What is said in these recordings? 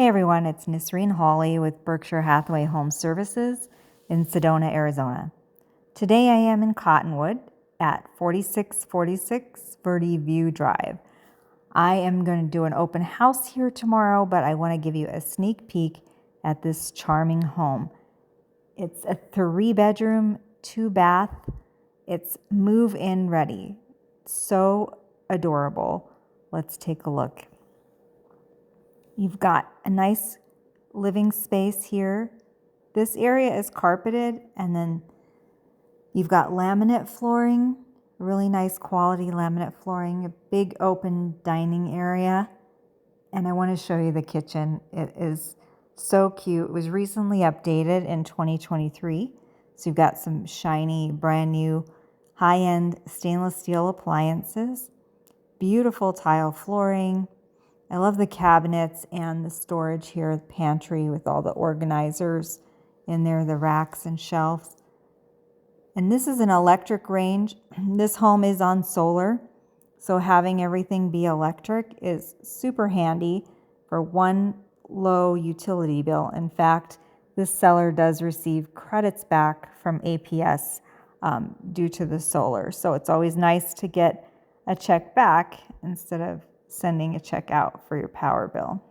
Hey everyone, it's Nisreen Hawley with Berkshire Hathaway Home Services in Sedona, Arizona. Today I am in Cottonwood at 4646 Verde View Drive. I am going to do an open house here tomorrow, but I want to give you a sneak peek at this charming home. It's a 3-bedroom, 2-bath. It's move-in ready. So adorable. Let's take a look. You've got a nice living space here. This area is carpeted, and then you've got laminate flooring, really nice quality laminate flooring, a big open dining area. And I want to show you the kitchen. It is so cute. It was recently updated in 2023. So you've got some shiny, brand new, high-end stainless steel appliances, beautiful tile flooring. I love the cabinets and the storage here, the pantry with all the organizers in there, the racks and shelves. And this is an electric range. This home is on solar, so having everything be electric is super handy for one low utility bill. In fact, this seller does receive credits back from APS due to the solar. So it's always nice to get a check back instead of sending a check out for your power bill.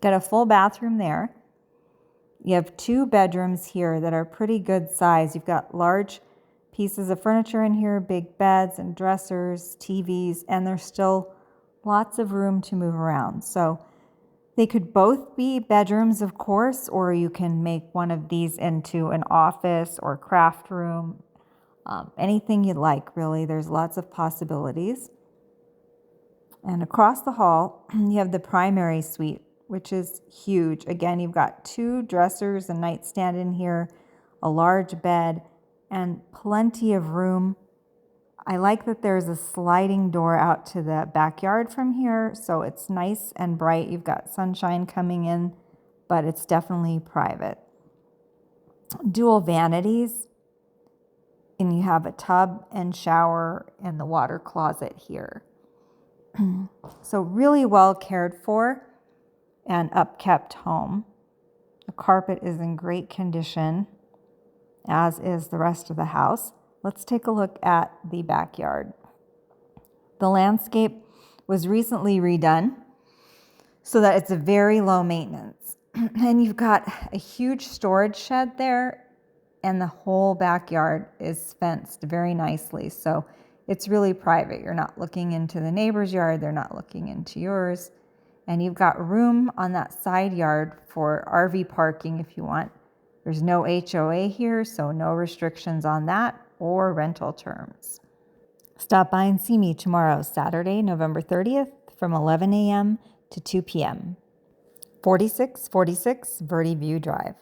Got a full bathroom there. You have 2 bedrooms here that are pretty good size. You've got large pieces of furniture in here, big beds and dressers, TVs, and there's still lots of room to move around. So they could both be bedrooms, of course, or you can make one of these into an office or craft room. Anything you'd like, really. There's lots of possibilities. And across the hall, you have the primary suite, which is huge. Again, you've got 2 dressers, a nightstand in here, a large bed, and plenty of room. I like that there's a sliding door out to the backyard from here, so it's nice and bright. You've got sunshine coming in, but it's definitely private. Dual vanities, and you have a tub and shower and the water closet here. So really well cared for and upkept home. The carpet is in great condition, as is the rest of the house. Let's take a look at the backyard. The landscape was recently redone so that it's a very low maintenance. And you've got a huge storage shed there, and the whole backyard is fenced very nicely. So it's really private. You're not looking into the neighbor's yard. They're not looking into yours. And you've got room on that side yard for RV parking if you want. There's no HOA here, so no restrictions on that or rental terms. Stop by and see me tomorrow, Saturday, November 30th, from 11 a.m. to 2 p.m. 4646 Verde View Drive.